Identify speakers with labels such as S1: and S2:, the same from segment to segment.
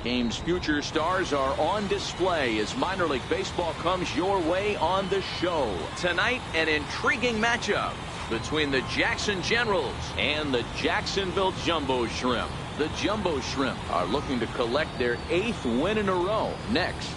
S1: Game's future stars are on display as minor league baseball comes your way on the show. Tonight, an intriguing matchup between the Jackson Generals and the Jacksonville Jumbo Shrimp. The Jumbo Shrimp are looking to collect their 8th win in a row. Next.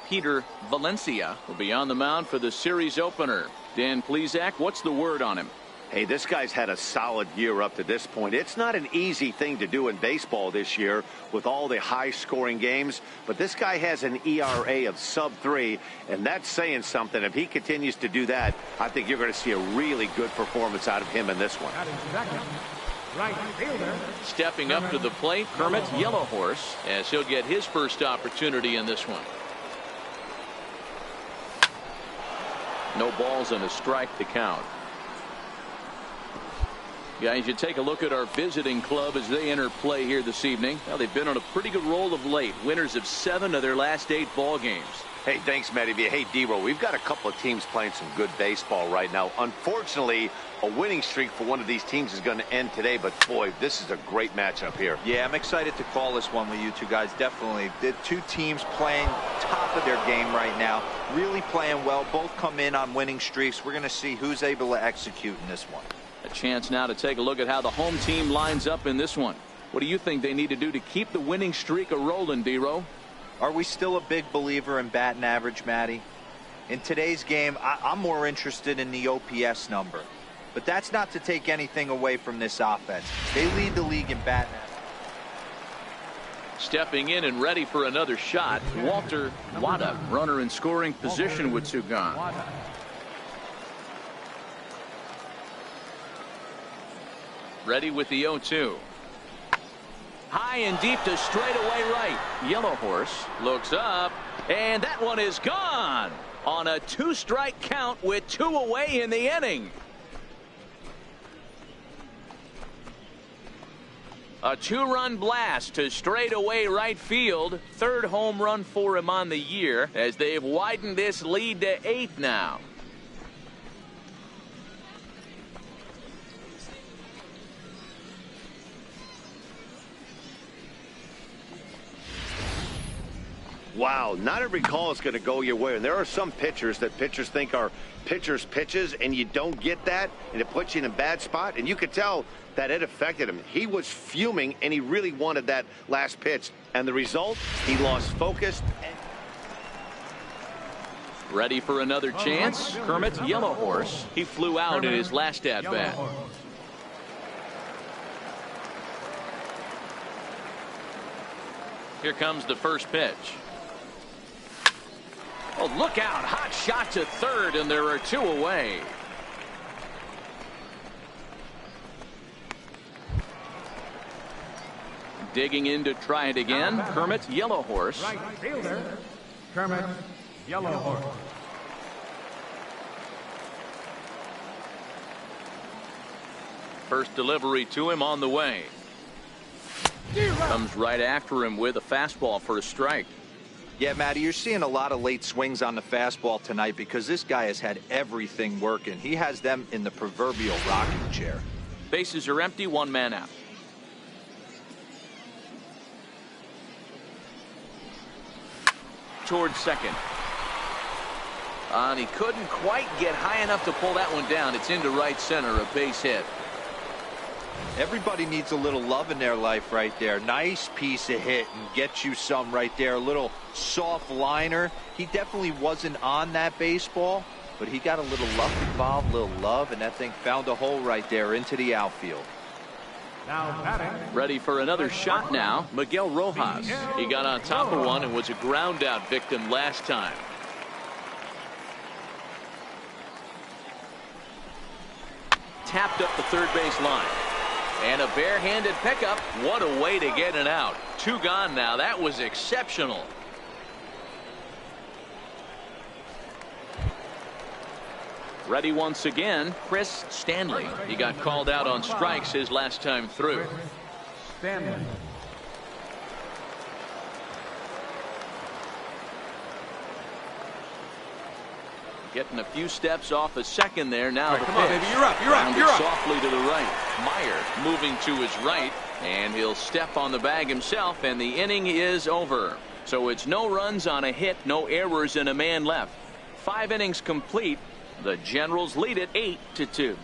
S1: Peter Valencia will be on the mound for the series opener. Dan Plesac, what's the word on him?
S2: Hey, this guy's had a solid year up to this point. It's not an easy thing to do in baseball this year with all the high-scoring games, but this guy has an ERA of sub-3, and that's saying something. If he continues to do that, I think you're going to see a really good performance out of him in this one.
S3: Right fielder.
S1: Stepping up to the plate, Kermit Yellowhorse, as he'll get his first opportunity in this one. No balls and a strike to count. Guys, you take a look at our visiting club as they enter play here this evening. Well, they've been on a pretty good roll of late. Winners of 7 of their last 8 ball games.
S2: Hey, thanks, Matty. Hey, D-Roll, we've got a couple of teams playing some good baseball right now. Unfortunately, a winning streak for one of these teams is going to end today, but boy, this is a great matchup here.
S4: Yeah, I'm excited to call this one with you two guys. Definitely. The two teams playing top of their game right now, really playing well. Both come in on winning streaks. We're going to see who's able to execute in this one.
S1: A chance now to take a look at how the home team lines up in this one. What do you think they need to do to keep the winning streak a-rolling, D-Roll?
S4: Are we still a big believer in batting average, Matty? In today's game, I'm more interested in the OPS number. But that's not to take anything away from this offense. They lead the league in batting average.
S1: Stepping in and ready for another shot, Walter Wada, runner in scoring position with 2 gone. Ready with the 0-2. High and deep to straightaway right. Yellowhorse looks up, and that one is gone on a 2-strike count with 2 away in the inning. A 2-run blast to straightaway right field. 3rd home run for him on the year as they've widened this lead to 8 now.
S2: Wow, not every call is going to go your way. And there are some pitchers that pitchers think are pitchers' pitches, and you don't get that, and it puts you in a bad spot. And you could tell that it affected him. He was fuming, and he really wanted that last pitch. And the result, he lost focus.
S1: Ready for another chance? Kermit Yellowhorse. He flew out in his last at-bat. Here comes the first pitch. Oh, look out. Hot shot to 3rd, and there are 2 away. Digging in to try it again. Kermit Yellowhorse.
S3: Right fielder. Kermit Yellowhorse.
S1: First delivery to him on the way. Comes right after him with a fastball for a strike.
S4: Yeah, Matty, you're seeing a lot of late swings on the fastball tonight because this guy has had everything working. He has them in the proverbial rocking chair.
S1: Bases are empty, 1 man out. Towards second. And he couldn't quite get high enough to pull that one down. It's into right center, a base hit.
S4: Everybody needs a little love in their life right there. Nice piece of hit and get you some right there. A little soft liner. He definitely wasn't on that baseball, but he got a little luck involved, a little love, and that thing found a hole right there into the outfield.
S3: Now batting.
S1: Ready for another shot now, Miguel Rojas. He got on top of one and was a ground out victim last time. Tapped up the 3rd base line. And a barehanded pickup. What a way to get it out. 2 gone now. That was exceptional. Ready once again, Chris Stanley. He got called out on strikes his last time through.
S3: Stanley.
S1: Getting a few steps off a second there. Now the pitch.
S5: Come on, baby. You're up. You're up.
S1: Rounded
S5: You're up.
S1: softly to the right. Meyer moving to his right, and he'll step on the bag himself, and the inning is over. So it's no runs on a hit, no errors, and a man left. 5 innings complete. The Generals lead it 8-2.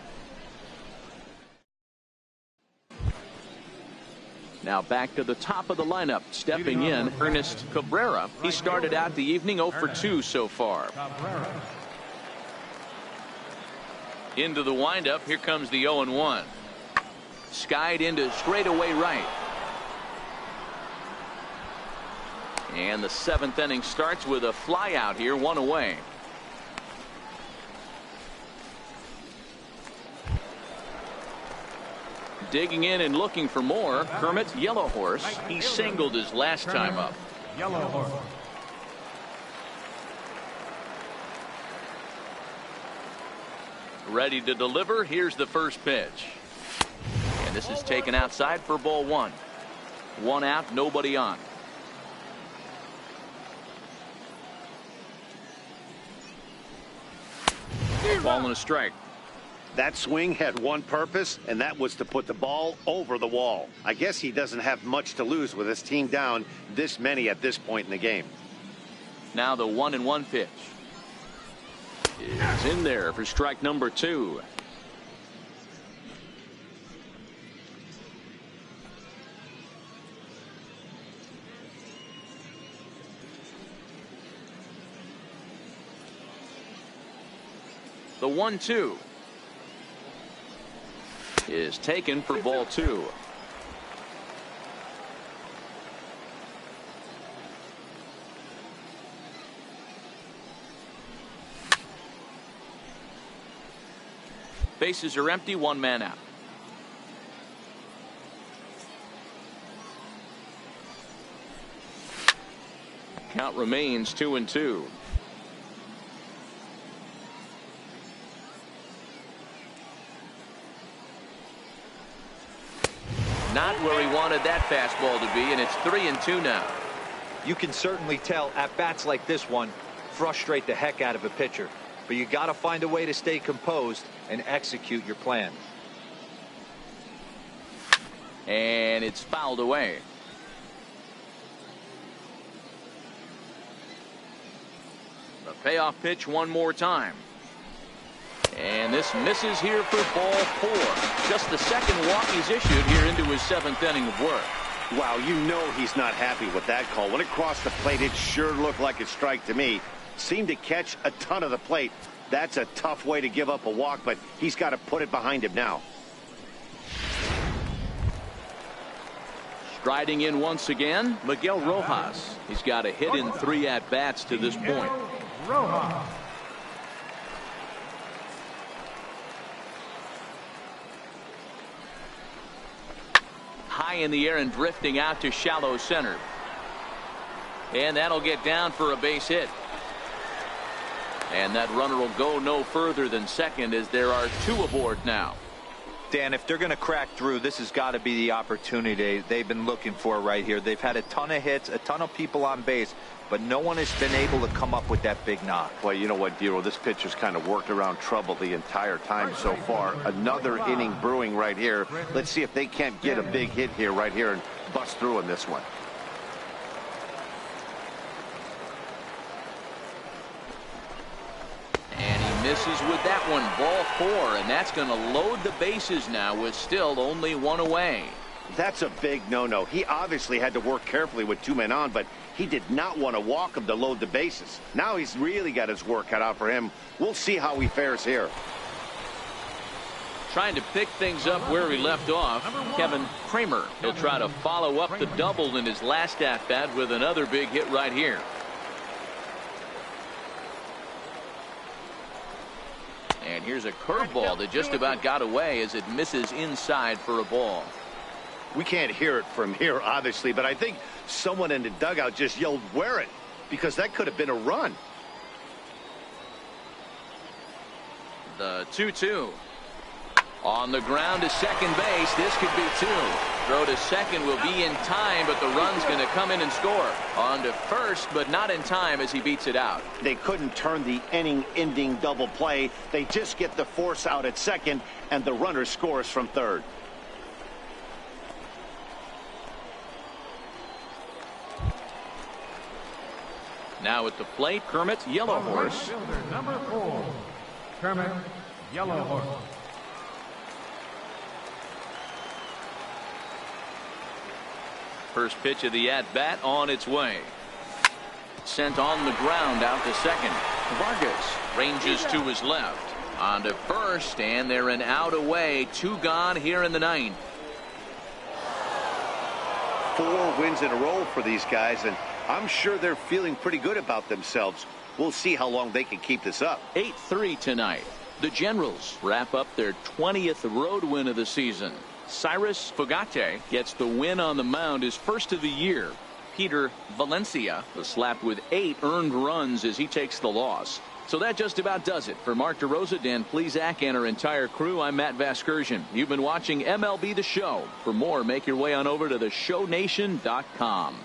S1: Now back to the top of the lineup. Stepping in, Ernest Cabrera. He started out the evening 0 for 2 so far. Into the windup. Here comes the 0-1. Skied into straightaway right. And the 7th inning starts with a fly out here, 1 away. Digging in and looking for more, Kermit Yellow Horse. He singled his last time up.
S3: Yellow Horse.
S1: Ready to deliver. Here's the first pitch. And this is taken outside for ball 1. 1 out, nobody on. Ball and a strike.
S2: That swing had one purpose, and that was to put the ball over the wall. I guess he doesn't have much to lose with his team down this many at this point in the game.
S1: Now the 1-1 pitch is in there for strike number 2. The 1-2 is taken for ball 2. Bases are empty, 1 man out. Count remains 2-2. Not where he wanted that fastball to be, and it's 3-2 now.
S4: You can certainly tell at bats like this one frustrate the heck out of a pitcher, but you got to find a way to stay composed and execute your plan.
S1: And it's fouled away. The payoff pitch one more time. And this misses here for ball 4. Just the second walk he's issued here into his 7th inning of work.
S2: Wow, you know he's not happy with that call. When it crossed the plate, it sure looked like a strike to me. Seemed to catch a ton of the plate. That's a tough way to give up a walk, but he's got to put it behind him now.
S1: Striding in once again, Miguel Rojas. He's got a hit in 3 at-bats to this point.
S3: Rojas.
S1: High in the air and drifting out to shallow center. And that'll get down for a base hit. And that runner will go no further than second as there are 2 aboard now.
S4: Dan, if they're going to crack through, this has got to be the opportunity they've been looking for right here. They've had a ton of hits, a ton of people on base, but no one has been able to come up with that big knock.
S2: Well, you know what, Dero, this pitcher's kind of worked around trouble the entire time so far. Another inning brewing right here. Let's see if they can't get a big hit here right here and bust through in this one.
S1: And he misses with that one. Ball 4, and that's going to load the bases now with still only 1 away.
S2: That's a big no-no. He obviously had to work carefully with 2 men on, but he did not want to walk him to load the bases. Now he's really got his work cut out for him. We'll see how he fares here.
S1: Trying to pick things up where he left off, Kevin Kramer. He'll try to follow up the double in his last at-bat with another big hit right here. And here's a curveball that just about got away as it misses inside for a ball.
S2: We can't hear it from here, obviously, but I think someone in the dugout just yelled, "Wear it," because that could have been a run.
S1: The 2-2. On the ground to second base. This could be 2. Throw to second will be in time, but the run's going to come in and score. On to first, but not in time as he beats it out.
S2: They couldn't turn the inning-ending double play. They just get the force out at second, and the runner scores from third.
S1: Now at the plate, Kermit, Yellow Horse.
S3: Fielder, number 4, Kermit, Yellow Horse.
S1: First pitch of the at-bat on its way. Sent on the ground out to second. Vargas ranges to his left. On to first, and they're an out away. 2 gone here in the 9th.
S2: 4 wins in a row for these guys, and I'm sure they're feeling pretty good about themselves. We'll see how long they can keep this up.
S1: 8-3 tonight. The Generals wrap up their 20th road win of the season. Cyrus Fogate gets the win on the mound, his first of the year. Peter Valencia was slapped with 8 earned runs as he takes the loss. So that just about does it. For Mark DeRosa, Dan Plesac, and our entire crew, I'm Matt Vasgersian. You've been watching MLB The Show. For more, make your way on over to theshownation.com.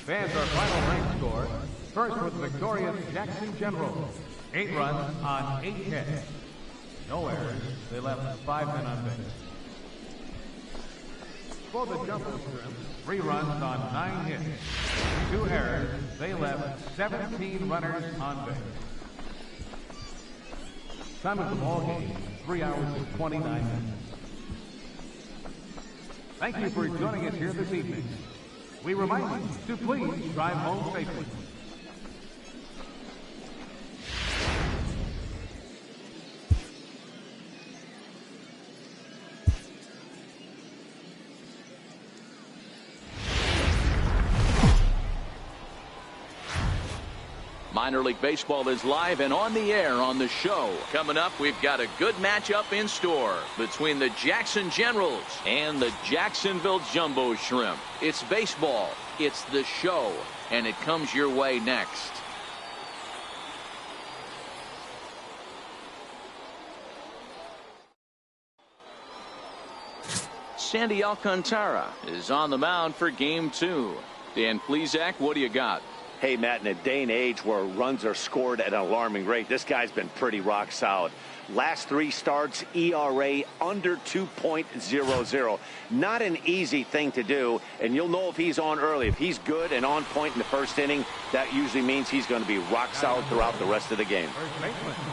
S3: Fans, our final rank score. First with the victorious Jackson Generals. 8 runs on 8 hits. No errors. They left 5 men on base. For the Jumbo Shrimp, 3 runs on 9 hits. 2 errors. They left 17 runners on base. Time of the ball game, 3 hours and 29 minutes. Thank you for joining us here this evening. We remind you to please drive home safely.
S1: Minor League Baseball is live and on the air on the show. Coming up, we've got a good matchup in store between the Jackson Generals and the Jacksonville Jumbo Shrimp. It's baseball, it's the show, and it comes your way next. Sandy Alcantara is on the mound for game 2. Dan Plesac, what do you got?
S2: Hey, Matt, in a day and age where runs are scored at an alarming rate, this guy's been pretty rock solid. Last 3 starts, ERA under 2.00. Not an easy thing to do, and you'll know if he's on early. If he's good and on point in the first inning, that usually means he's going to be rock solid throughout the rest of the game.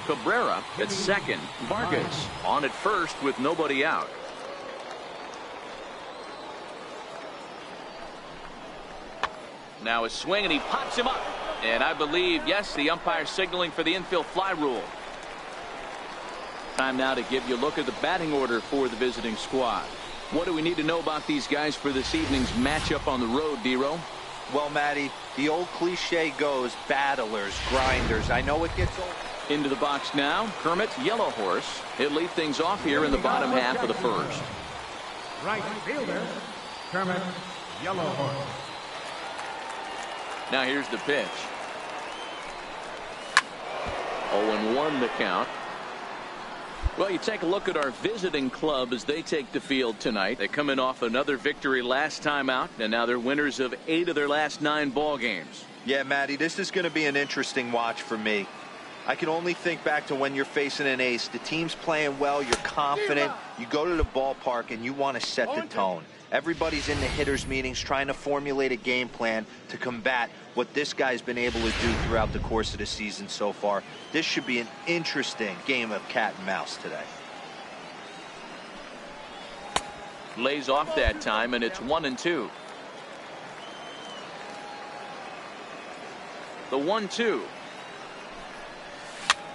S1: Cabrera at second. Vargas on at first with nobody out. Now a swing, and he pops him up. And I believe, yes, the umpire signaling for the infield fly rule. Time now to give you a look at the batting order for the visiting squad. What do we need to know about these guys for this evening's matchup on the road, D-Row?
S4: Well, Matty, the old cliche goes, battlers, grinders. I know it gets old.
S1: Into the box now, Kermit, Yellow Horse. He'll lead things off here in the bottom half of the first.
S3: Right fielder, Kermit, Yellow Horse.
S1: Now here's the pitch. 0-1 the count. Well, you take a look at our visiting club as they take the field tonight. They come in off another victory last time out, and now they're winners of 8 of their last 9 ball games.
S4: Yeah, Matty, this is going to be an interesting watch for me. I can only think back to when you're facing an ace. The team's playing well, you're confident, you go to the ballpark, and you want to set the tone. Everybody's in the hitters' meetings trying to formulate a game plan to combat what this guy's been able to do throughout the course of the season so far. This should be an interesting game of cat and mouse today.
S1: Lays off that time, and it's 1-2. The 1-2.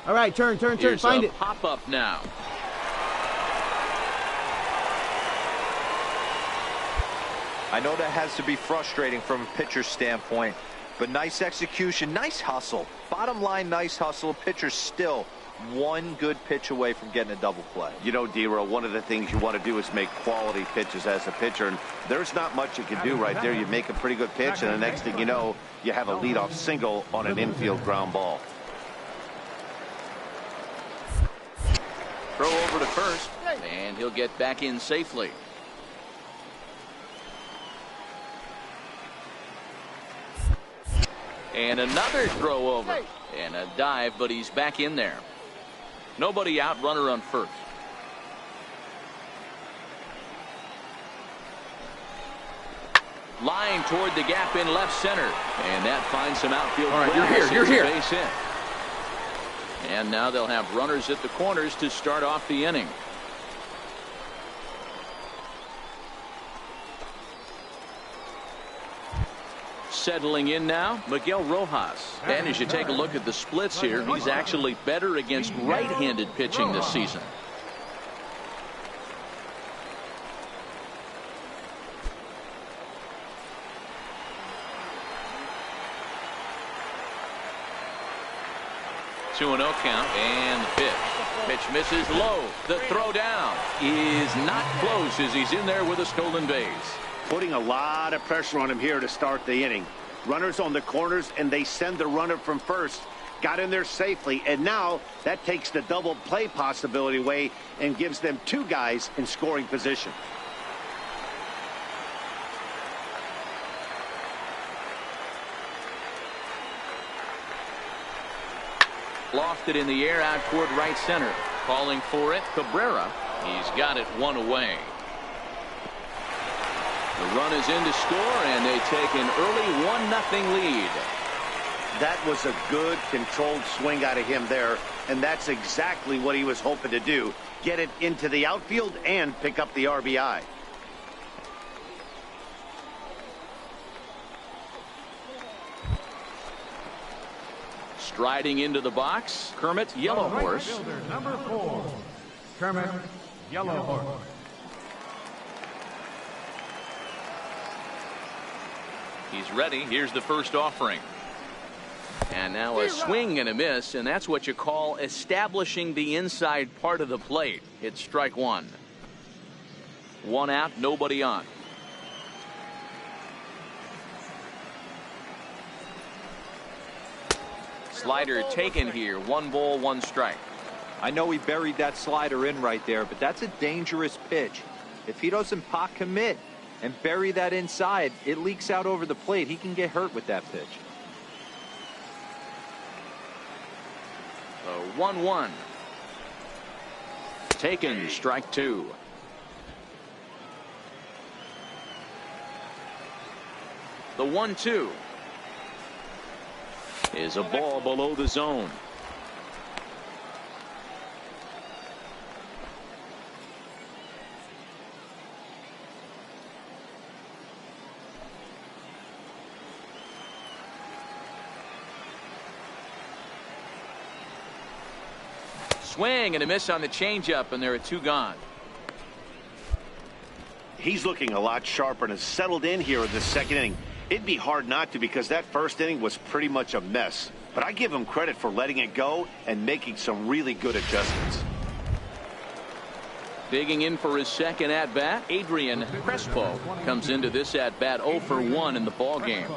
S5: All right, turn,
S1: Here's
S5: find
S1: a
S5: it.
S1: Pop up now.
S4: I know that has to be frustrating from a pitcher's standpoint, but nice execution, nice hustle. Bottom line, nice hustle. Pitcher's still one good pitch away from getting a double play.
S2: You know, D-Row, one of the things you want to do is make quality pitches as a pitcher, and there's not much you can do right there. You make a pretty good pitch, and the next thing you know, you have a leadoff single on an infield ground ball.
S1: Throw over to first, and he'll get back in safely. And another throw over. And a dive, but he's back in there. Nobody out, runner on first. Line toward the gap in left center. And that finds some outfield.
S5: All right, you're here.
S1: Base hit. And now they'll have runners at the corners to start off the inning. Settling in now, Miguel Rojas. And as you take a look at the splits here, he's actually better against right-handed pitching this season. Two and 0 count, and the pitch. Pitch misses low. The throw down is not close as he's in there with a stolen base.
S2: Putting a lot of pressure on him here to start the inning. Runners on the corners, and they send the runner from first. Got in there safely, and now that takes the double play possibility away and gives them two guys in scoring position.
S1: Lofted in the air out toward right center. Calling for it, Cabrera. He's got it one away. The run is in to score, and they take an early 1-0 lead.
S2: That was a good controlled swing out of him there, and that's exactly what he was hoping to do. Get it into the outfield and pick up the RBI.
S1: Striding into the box, Kermit, Yellow Horse.
S3: Right fielder, number 4, Kermit, Yellow Horse.
S1: He's ready. Here's the first offering. And now a swing and a miss, and that's what you call establishing the inside part of the plate. It's strike one. One out, nobody on. Slider taken here. 1 ball, 1 strike.
S4: I know he buried that slider in right there, but that's a dangerous pitch. If he doesn't pot commit and bury that inside, it leaks out over the plate. He can get hurt with that pitch.
S1: 1-1. Taken, strike 2. The 1-2 is a ball below the zone. Swing and a miss on the changeup, and there are 2 gone.
S2: He's looking a lot sharper and has settled in here in the second inning. It'd be hard not to, because that first inning was pretty much a mess. But I give him credit for letting it go and making some really good adjustments.
S1: Digging in for his second at-bat, Adrian Crespo comes into this at-bat 0 for 1 in the ballgame.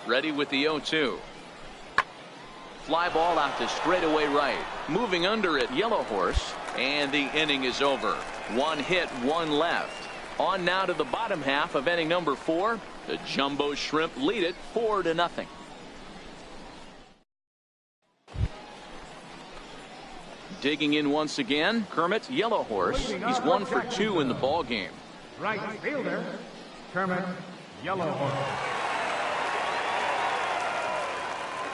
S1: Ready with the 0-2. Fly ball out to straightaway right. Moving under it, Yellow Horse, and the inning is over. 1 hit, 1 left. On now to the bottom half of inning number 4. The Jumbo Shrimp lead it 4-0. Digging in once again, Kermit, Yellow Horse. He's 1 for 2 in the ball game.
S3: Right fielder, Kermit, Yellow Horse.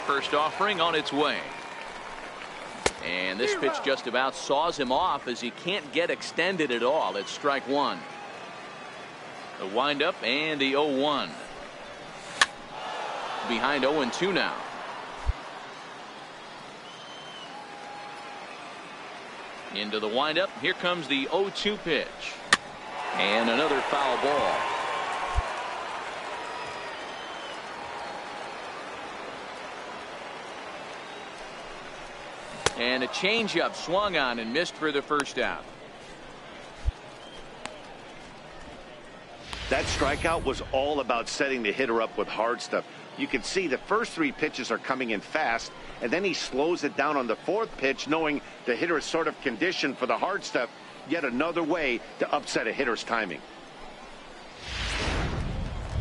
S1: First offering on its way. And this pitch just about saws him off as he can't get extended at all. It's strike 1. The windup and the 0-1. Behind 0-2 now. Into the windup. Here comes the 0-2 pitch. And another foul ball. And a changeup swung on and missed for the first out.
S2: That strikeout was all about setting the hitter up with hard stuff. You can see the first 3 pitches are coming in fast, and then he slows it down on the 4th pitch, knowing the hitter is sort of conditioned for the hard stuff. Yet another way to upset a hitter's timing.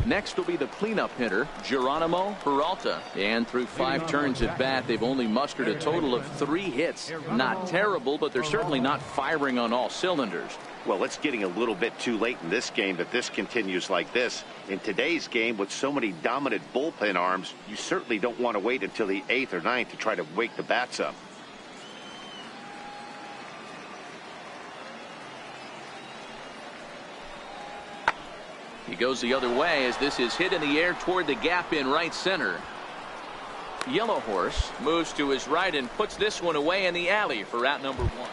S1: Next will be the cleanup hitter, Geronimo Peralta. And through 5 turns at bat, they've only mustered a total of 3 hits. Not terrible, but they're certainly not firing on all cylinders.
S2: Well, it's getting a little bit too late in this game that this continues like this. In today's game, with so many dominant bullpen arms, you certainly don't want to wait until the 8th or 9th to try to wake the bats up.
S1: He goes the other way as this is hit in the air toward the gap in right center. Yellow Horse moves to his right and puts this one away in the alley for out number 1.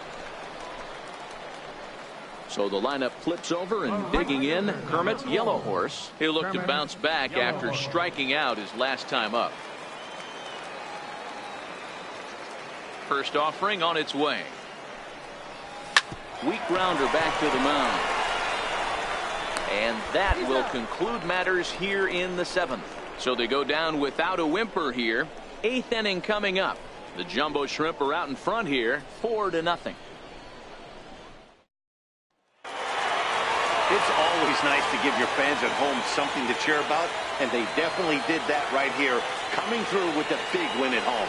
S1: So the lineup flips over, and digging in, Kermit, Yellow Horse. He'll look to bounce back after striking out his last time up. First offering on its way. Weak grounder back to the mound. And that will conclude matters here in the 7th. So they go down without a whimper here. 8th inning coming up. The Jumbo Shrimp are out in front here, 4-0.
S2: It's always nice to give your fans at home something to cheer about, and they definitely did that right here, coming through with a big win at home.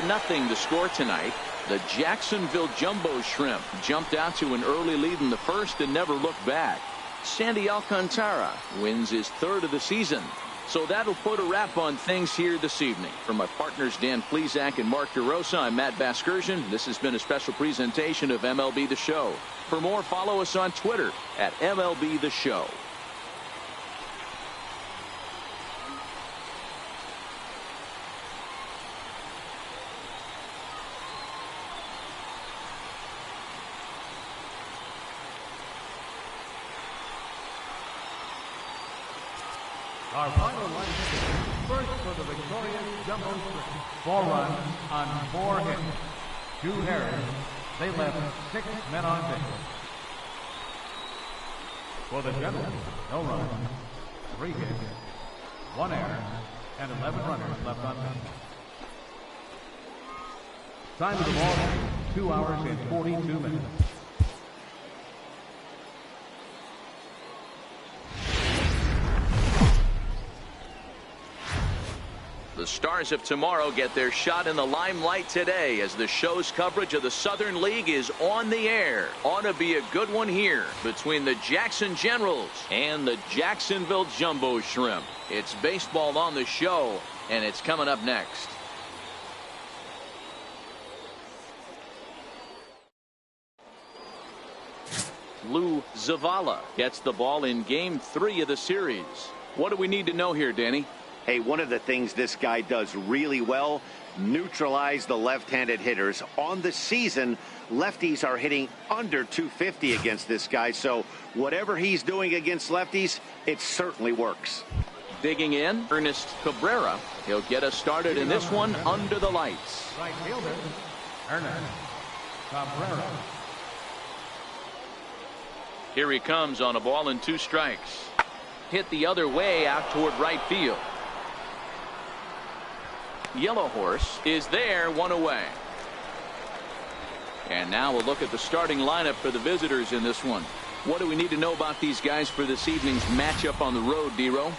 S1: 4-0 to score tonight. The Jacksonville Jumbo Shrimp jumped out to an early lead in the first and never looked back. Sandy Alcantara wins his 3rd of the season. So that'll put a wrap on things here this evening. For my partners Dan Plesac and Mark DeRosa, I'm Matt Vasgersian. This has been a special presentation of MLB The Show. For more, follow us on Twitter at MLB The Show.
S3: Our final lineup. First for the victorious Jumbo Shrimp. 4 runs on 4 hits. 2 errors. They left 6 men on base. For the Generals, no runs, 3 hits, 1 error, and 11 runners left on base. Time of the ball, 2 hours and 42 minutes.
S1: The Stars of tomorrow get their shot in the limelight today as the show's coverage of the Southern League is on the air. Ought to be a good one here between the Jackson Generals and the Jacksonville Jumbo Shrimp. It's baseball on the show, and it's coming up next. Lou Zavala gets the ball in Game 3 of the series. What do we need to know here, Danny?
S2: Hey, one of the things this guy does really well, neutralize the left-handed hitters. On the season, lefties are hitting under 250 against this guy, so whatever he's doing against lefties, it certainly works.
S1: Digging in, Ernest Cabrera. He'll get us started in this one under the lights.
S3: Right fielder, Ernest Cabrera.
S1: Here he comes on a ball and 2 strikes. Hit the other way out toward right field. Yellow Horse is there, 1 away. And now we'll look at the starting lineup for the visitors in this one. What do we need to know about these guys for this evening's matchup on the road, D-Row?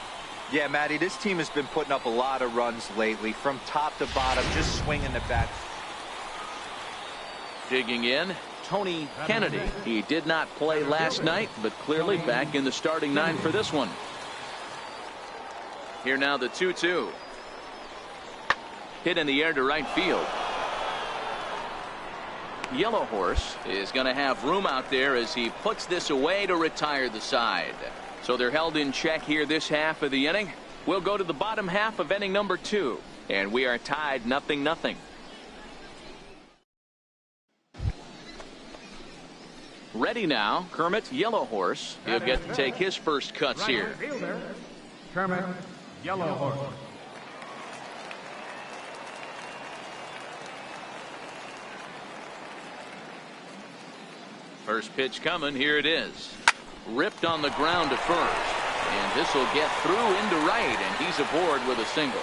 S4: Yeah, Matty, this team has been putting up a lot of runs lately, from top to bottom, just swinging the bat.
S1: Digging in, Tony Kennedy. He did not play last night, but clearly back in the starting 9 for this one. Here now the 2-2. Hit in the air to right field. Yellow Horse is going to have room out there as he puts this away to retire the side. So they're held in check here this half of the inning. We'll go to the bottom half of inning number 2, and we are tied 0-0. Ready now, Kermit, Yellow Horse. He'll get to take his first cuts here.
S3: Kermit, Yellow Horse.
S1: First pitch coming. Here it is. Ripped on the ground to first. And this will get through into right, and he's aboard with a single.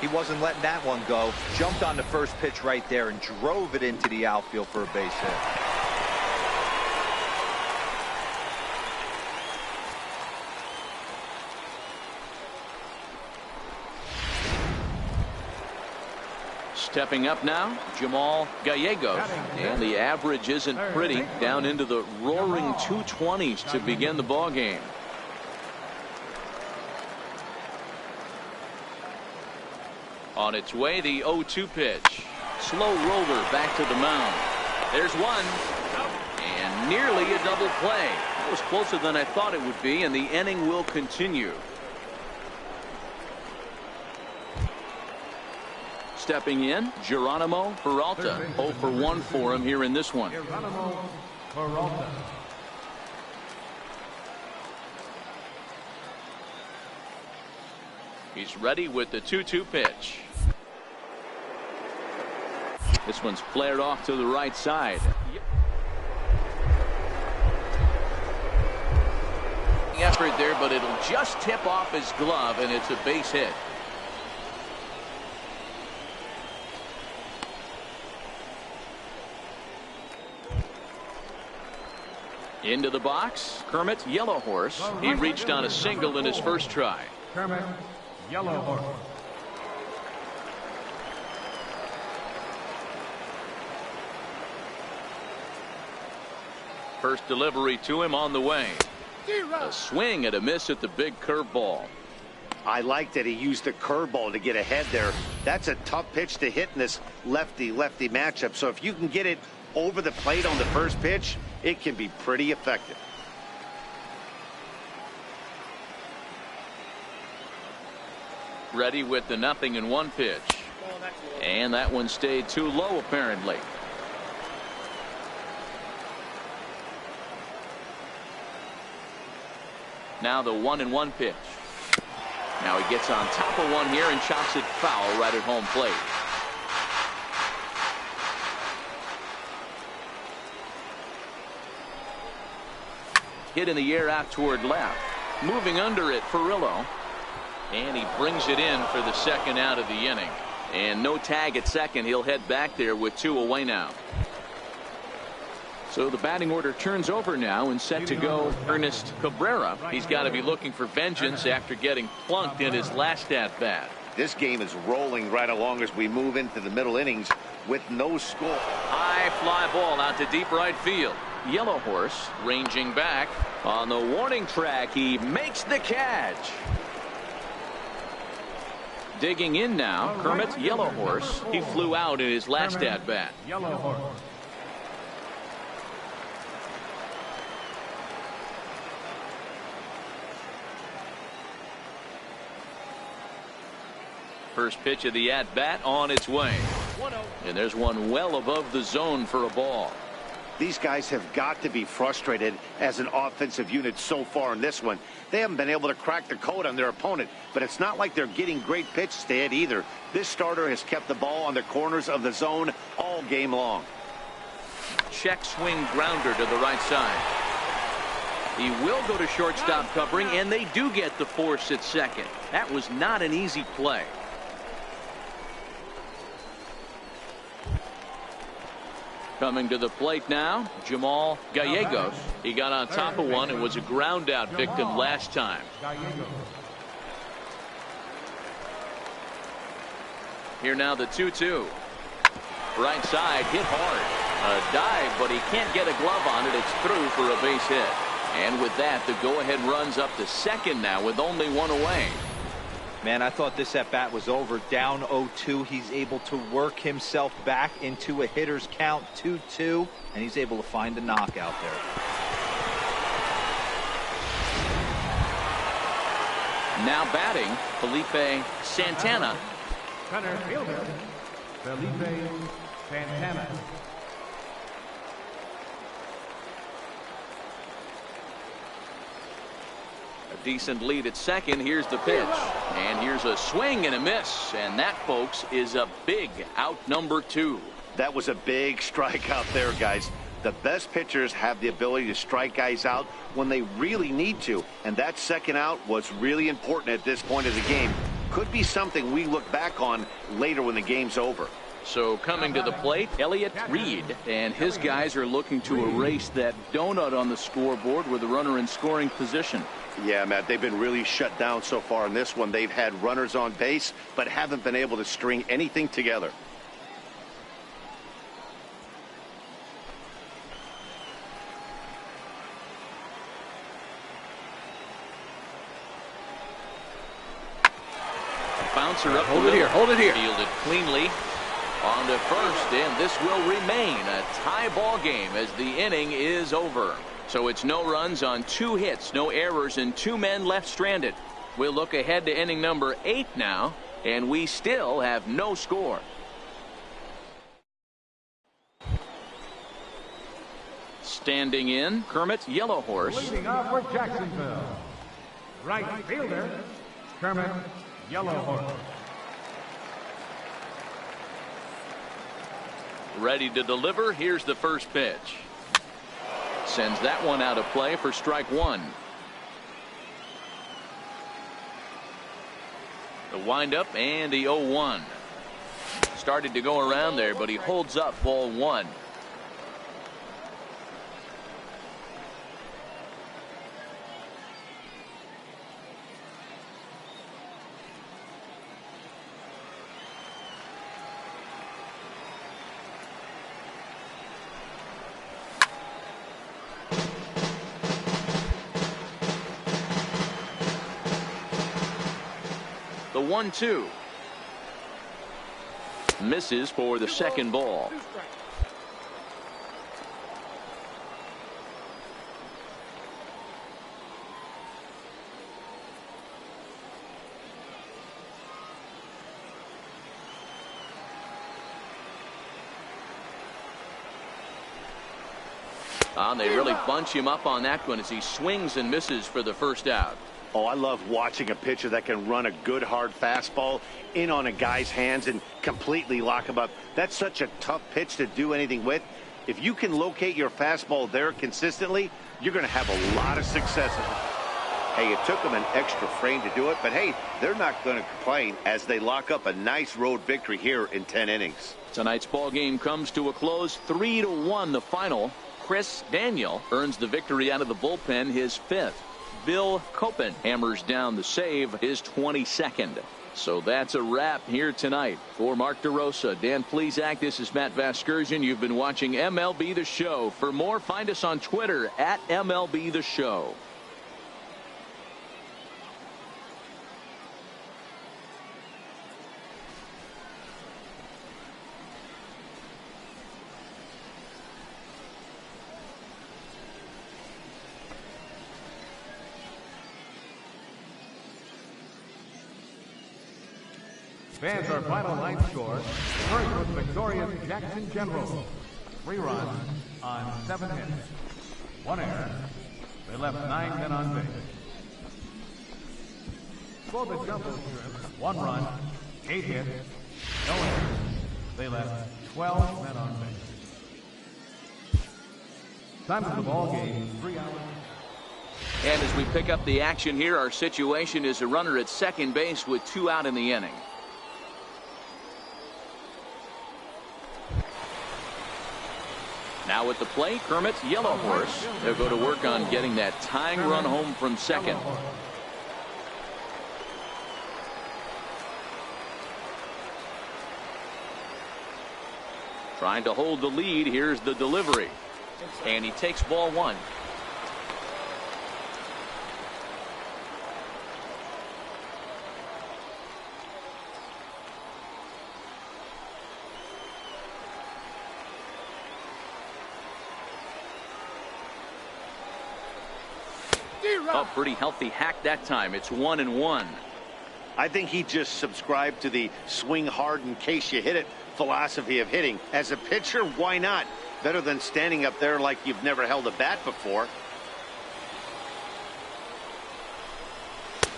S4: He wasn't letting that one go. Jumped on the first pitch right there and drove it into the outfield for a base hit.
S1: Stepping up now, Jamal Gallegos, and the average isn't pretty, down into the roaring 220s to begin the ball game. On its way, the 0-2 pitch. Slow roller back to the mound. There's one, and nearly a double play. That was closer than I thought it would be, and the inning will continue. Stepping in, Geronimo Peralta. 0 for 1 for him here in this one.
S3: Geronimo Peralta.
S1: He's ready with the 2-2 pitch. This one's flared off to the right side. Effort there, but it'll just tip off his glove, and it's a base hit. Into the box, Kermit Yellow Horse. He reached on a single in his first try.
S3: Kermit Yellow Horse.
S1: First delivery to him on the way. A swing and a miss at the big curveball.
S2: I like that he used the curveball to get ahead there. That's a tough pitch to hit in this lefty-lefty matchup. So if you can get it over the plate on the first pitch, it can be pretty effective.
S1: Ready with the 0-1 pitch. And that one stayed too low apparently. Now the 1-1 pitch. Now he gets on top of one here and chops it foul right at home plate. Hit in the air out toward left. Moving under it, Furillo. And he brings it in for the second out of the inning. And no tag at second. He'll head back there with 2 away now. So the batting order turns over now and set to go Ernest Cabrera. He's got to be looking for vengeance after getting plunked in his last at bat.
S2: This game is rolling right along as we move into the middle innings with no score.
S1: High fly ball out to deep right field. Yellow Horse ranging back on the warning track. He makes the catch. Digging in now, Kermit Yellow Horse. He flew out in his last at bat.
S3: Yellow Horse.
S1: First pitch of the at bat on its way. And there's one well above the zone for a ball.
S2: These guys have got to be frustrated as an offensive unit so far in this one. They haven't been able to crack the code on their opponent, but it's not like they're getting great pitches to hit either. This starter has kept the ball on the corners of the zone all game long.
S1: Check swing grounder to the right side. He will go to shortstop covering, and they do get the force at second. That was not an easy play. Coming to the plate now, Jamal Gallegos. He got on top of one and was a ground out victim last time. Here now the 2-2. Right side hit hard. A dive, but he can't get a glove on it. It's through for a base hit. And with that, the go-ahead runs up to second now with only 1 away.
S4: Man, I thought this at bat was over. Down 0-2. He's able to work himself back into a hitter's count, 2-2, and he's able to find a knockout there.
S1: Now batting, Felipe Santana.
S3: Center fielder, Felipe Santana.
S1: A decent lead at second. Here's the pitch. And here's a swing and a miss. And that, folks, is a big out number 2.
S2: That was a big strikeout there, guys. The best pitchers have the ability to strike guys out when they really need to, and that second out was really important at this point of the game. Could be something we look back on later when the game's over.
S1: So coming to the plate, Elliott Reed, and his guys are looking to erase that donut on the scoreboard with the runner in scoring position.
S2: Yeah, Matt, they've been really shut down so far in this one. They've had runners on base, but haven't been able to string anything together.
S1: Bouncer up.
S3: Hold it here.
S1: Fielded cleanly on to first, and this will remain a tie ball game as the inning is over. So it's no runs on 2 hits, no errors, and 2 men left stranded. We'll look ahead to inning number 8 now, and we still have no score. Standing in, Kermit Yellow Horse.
S3: Leading off for Jacksonville, right fielder, Kermit Yellow Horse.
S1: Ready to deliver. Here's the first pitch. Sends that one out of play for strike 1. The windup and the 0-1. Started to go around there, but he holds up ball 1. The 1-2. Misses for the second ball. They really bunch him up on that one as he swings and misses for the first out.
S2: Oh, I love watching a pitcher that can run a good hard fastball in on a guy's hands and completely lock him up. That's such a tough pitch to do anything with. If you can locate your fastball there consistently, you're going to have a lot of success. Hey, it took them an extra frame to do it, but hey, they're not going to complain as they lock up a nice road victory here in 10 innings.
S1: Tonight's ball game comes to a close, 3-1 the final. Chris Daniel earns the victory out of the bullpen, his 5th. Bill Copen hammers down the save, his 22nd. So that's a wrap here tonight. For Mark DeRosa, Dan Plesac, this is Matt Vasgersian. You've been watching MLB The Show. For more, find us on Twitter at MLB The Show.
S3: Fans, our final ninth score. First with victorious Jackson Generals. 3 runs on 7 hits. 1 error. They left 9 men on base. For the Jumbo Shrimp, 1 run, 8 hits, no errors. They left 12 men on base. Time of the ball game, 3 hours.
S1: And as we pick up the action here, our situation is a runner at second base with 2 out in the inning. Now at the plate, Kermit Yellow Horse. They'll go to work on getting that tying run home from second. Trying to hold the lead. Here's the delivery. And he takes ball 1. A pretty healthy hack that time. It's 1-1.
S2: I think he just subscribed to the swing hard in case you hit it philosophy of hitting. As a pitcher, why not? Better than standing up there like you've never held a bat before.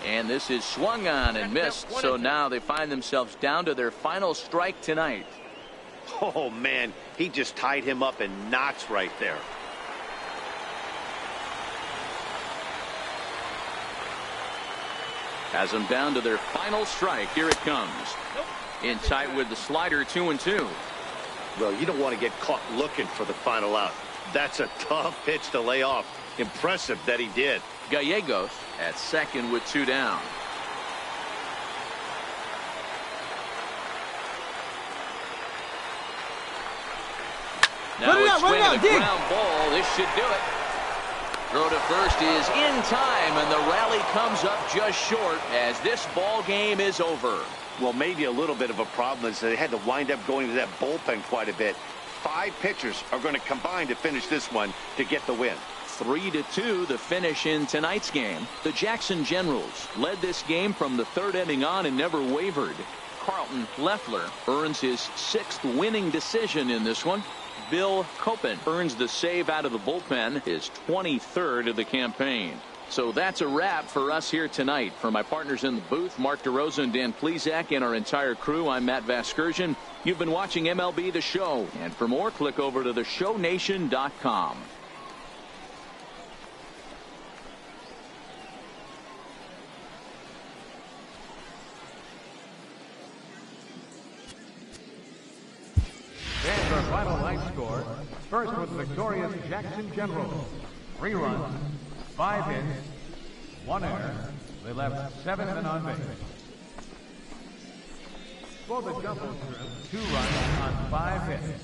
S1: And this is swung on and missed. So now they find themselves down to their final strike tonight.
S2: Oh, man, he just tied him up in knots right there.
S1: Has them down to their final strike. Here it comes. In tight with the slider, 2-2.
S2: Well, you don't want to get caught looking for the final out. That's a tough pitch to lay off. Impressive that he did.
S1: Gallegos at second with 2 down. Now it's swinging a ground ball. This should do it. Throw to first is in time, and the rally comes up just short as this ball game is over.
S2: Well, maybe a little bit of a problem is they had to wind up going to that bullpen quite a bit. 5 pitchers are going to combine to finish this one to get the win.
S1: 3-2 the finish in tonight's game. The Jackson Generals led this game from the 3rd inning on and never wavered. Carlton Leffler earns his 6th winning decision in this one. Bill Copen earns the save out of the bullpen, his 23rd of the campaign. So that's a wrap for us here tonight. For my partners in the booth, Mark DeRosa and Dan Plesac, and our entire crew, I'm Matt Vasgersian. You've been watching MLB The Show. And for more, click over to theshownation.com.
S3: There's our final night score. First was victorious Jackson Generals. 3 runs, 5 hits, 1 error. They left 7 men on base. For the Jumbo Shrimp, 2 runs on 5 hits,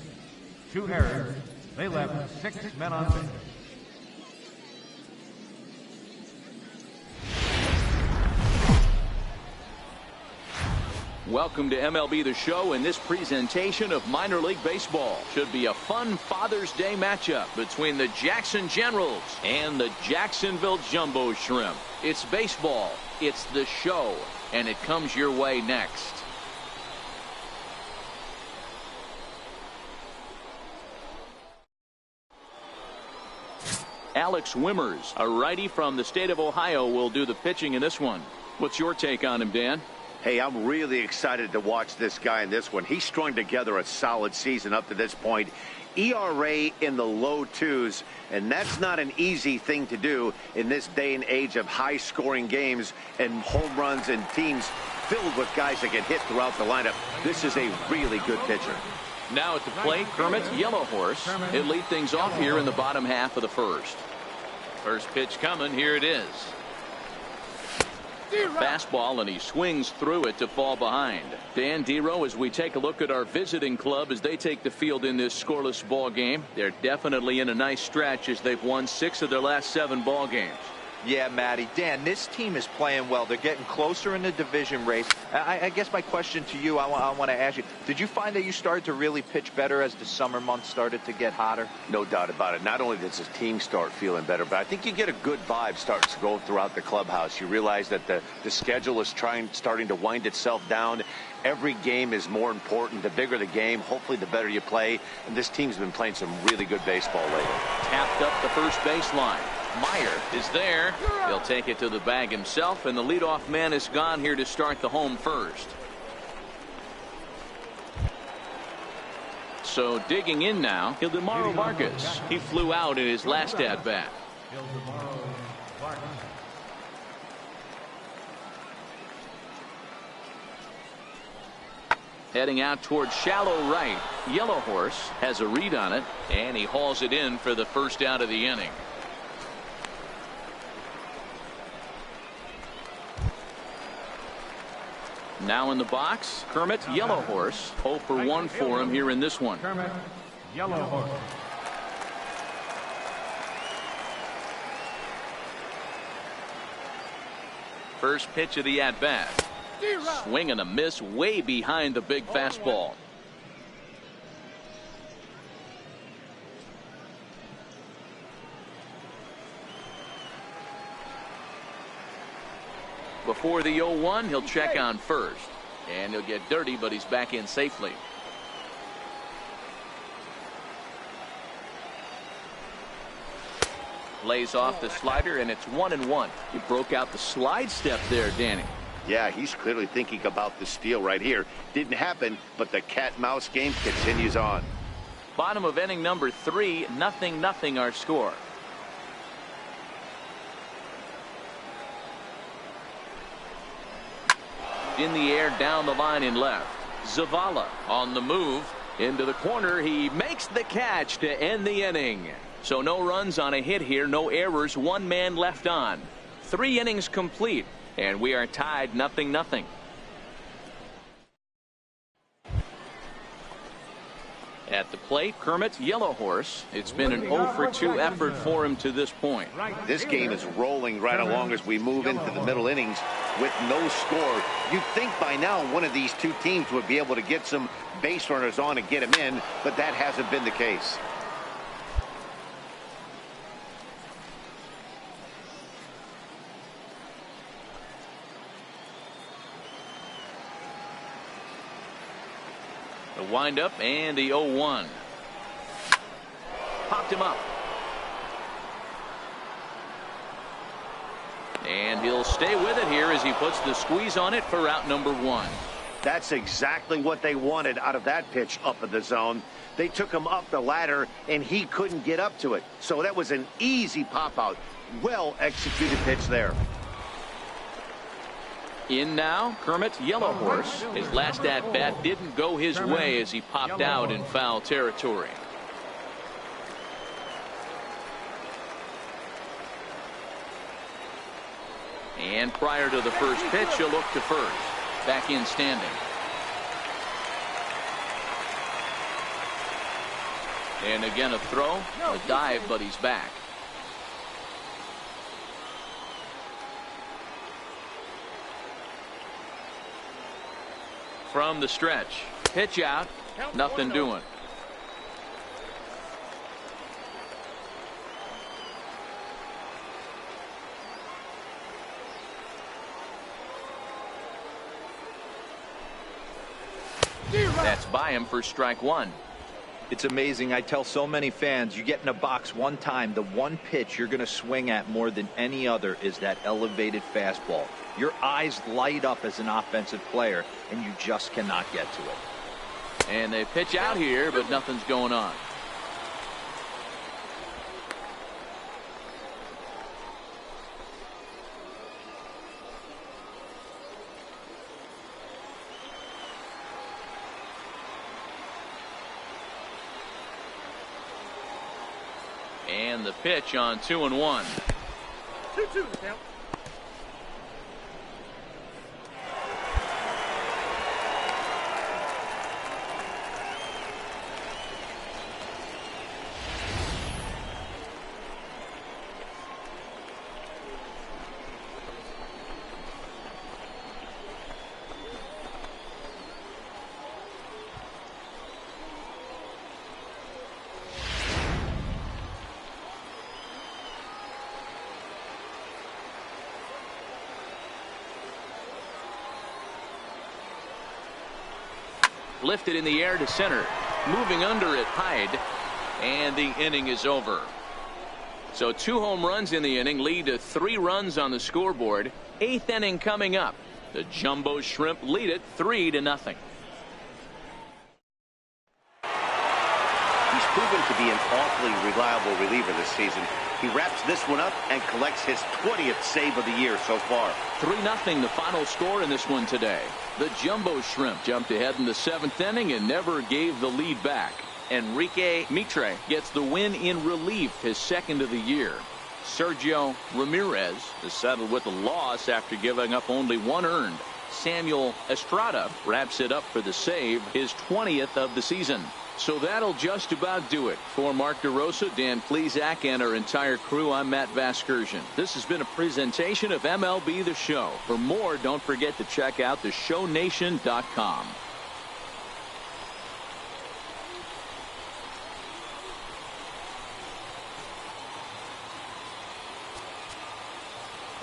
S3: 2 errors. They left 6 men on base.
S1: Welcome to MLB The Show and this presentation of minor league baseball. Should be a fun Father's Day matchup between the Jackson Generals and the Jacksonville Jumbo Shrimp. It's baseball, it's the show, and it comes your way next. Alex Wimmers, a righty from the state of Ohio, will do the pitching in this one. What's your take on him, Dan?
S2: Hey, I'm really excited to watch this guy in this one. He's strung together a solid season up to this point. ERA in the low 2s, and that's not an easy thing to do in this day and age of high-scoring games and home runs and teams filled with guys that get hit throughout the lineup. This is a really good pitcher.
S1: Now at the plate, Kermit Yellowhorse. He'll lead things off here in the bottom half of the first. First pitch coming. Here it is. Fastball, and he swings through it to fall behind. Dan Dero, as we take a look at our visiting club as they take the field in this scoreless ball game, they're definitely in a nice stretch as they've won 6 of their last 7 ball games.
S4: Yeah, Matty. Dan, this team is playing well. They're getting closer in the division race. I guess my question to you, I want to ask you, did you find that you started to really pitch better as the summer months started to get hotter?
S2: No doubt about it. Not only does the team start feeling better, but I think you get a good vibe starting to go throughout the clubhouse. You realize that the schedule is starting to wind itself down. Every game is more important. The bigger the game, hopefully the better you play. And this team's been playing some really good baseball lately.
S1: Tapped up the first baseline. Meyer is there. He'll take it to the bag himself, and the leadoff man is gone here to start the home first. So digging in now, Ildemaro Vargas. He flew out in his last at-bat. Heading out towards shallow right. Yellowhorse has a read on it, and he hauls it in for the first out of the inning. Now in the box, Kermit Yellowhorse. 0 for 1 for him here in this one.
S3: Kermit Yellowhorse.
S1: First pitch of the at-bat. Swing and a miss way behind the big fastball. Before the 0-1, he'll check on first. And he'll get dirty, but he's back in safely. Lays off the slider, and it's 1-1. He broke out the slide step there, Danny.
S2: Yeah, he's clearly thinking about the steal right here. Didn't happen, but the cat-mouse game continues on.
S1: Bottom of inning number 3, 0-0 our score. In the air, down the line in left. Zavala on the move. Into the corner. He makes the catch to end the inning. So no runs on a hit here. No errors. 1 man left on. 3 innings complete. And we are tied 0-0. At the plate, Kermit, Yellow Horse. It's been an 0-for-2 effort for him to this point.
S2: This game is rolling right along as we move into the middle innings with no score. You'd think by now one of these two teams would be able to get some base runners on and get them in, but that hasn't been the case.
S1: The windup and the 0-1. Popped him up. And he'll stay with it here as he puts the squeeze on it for out number 1.
S2: That's exactly what they wanted out of that pitch up in the zone. They took him up the ladder, and he couldn't get up to it. So that was an easy pop-out. Well-executed pitch there.
S1: In now, Kermit, Yellow Horse. His last at-bat didn't go his way as he popped out in foul territory. And prior to the first pitch, he'll look to first. Back in standing. And again a throw, a dive, but he's back. From the stretch, pitch out, nothing doing. That's by him for strike 1.
S4: It's amazing. I tell so many fans, you get in a box one time, the one pitch you're going to swing at more than any other is that elevated fastball. Your eyes light up as an offensive player, and you just cannot get to it.
S1: And they pitch out here, but nothing's going on. And the pitch on 2-1.
S5: 2-2 count.
S1: Lifted in the air to center. Moving under it, Hyde. And the inning is over. So 2 home runs in the inning lead to 3 runs on the scoreboard. 8th inning coming up. The Jumbo Shrimp lead it 3-0.
S2: He's proven to be an awfully reliable reliever this season. He wraps this one up and collects his 20th save of the year so far.
S1: 3-0 the final score in this one today. The Jumbo Shrimp jumped ahead in the 7th inning and never gave the lead back. Enrique Mitre gets the win in relief, his 2nd of the year. Sergio Ramirez is settled with a loss after giving up only 1 earned. Samuel Estrada wraps it up for the save, his 20th of the season. So that'll just about do it. For Mark DeRosa, Dan Plesac, and our entire crew, I'm Matt Vasgersian. This has been a presentation of MLB The Show. For more, don't forget to check out theshownation.com.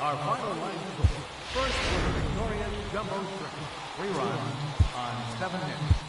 S3: Our final line score. First for the Victorian Jumbo Shrimp. 3 runs on 7 hits.